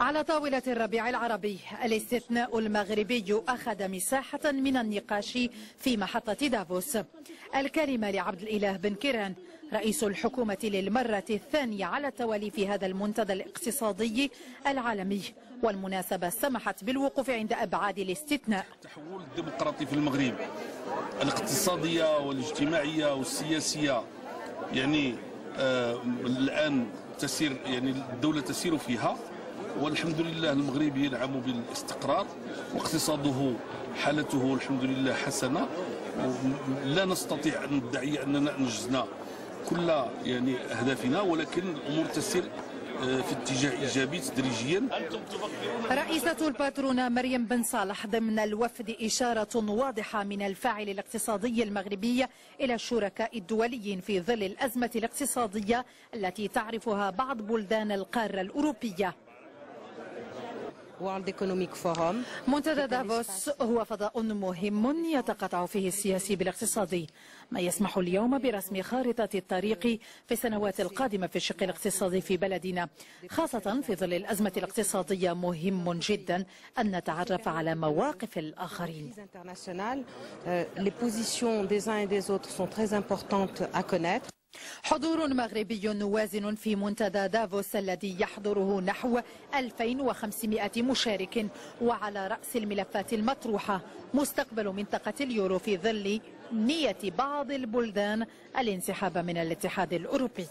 على طاولة الربيع العربي، الاستثناء المغربي أخذ مساحة من النقاش في محطة دافوس. الكلمة لعبد الإله بن كيران رئيس الحكومة للمرة الثانية على التوالي في هذا المنتدى الاقتصادي العالمي، والمناسبة سمحت بالوقوف عند أبعاد الاستثناء. التحول الديمقراطي في المغرب الاقتصادية والاجتماعية والسياسية الآن تسير، الدولة تسير فيها، والحمد لله المغرب ينعم بالاستقرار واقتصاده حالته الحمد لله حسنة. لا نستطيع أن ندعي أننا أنجزنا كل أهدافنا، ولكن الأمور تسير في اتجاه إيجابي تدريجيا. رئيسة الباترونة مريم بن صالح ضمن الوفد إشارة واضحة من الفاعل الاقتصادي المغربي إلى الشركاء الدوليين في ظل الأزمة الاقتصادية التي تعرفها بعض بلدان القارة الأوروبية. منتدى دافوس هو فضاء مهم يتقاطع فيه السياسي بالاقتصادي، ما يسمح اليوم برسم خارطة الطريق في السنوات القادمة في الشق الاقتصادي في بلدنا، خاصة في ظل الأزمة الاقتصادية. مهم جدا أن نتعرف على مواقف الآخرين. حضور مغربي وازن في منتدى دافوس الذي يحضره نحو 2500 مشارك، وعلى رأس الملفات المطروحة مستقبل منطقة اليورو في ظل نية بعض البلدان الانسحاب من الاتحاد الأوروبي.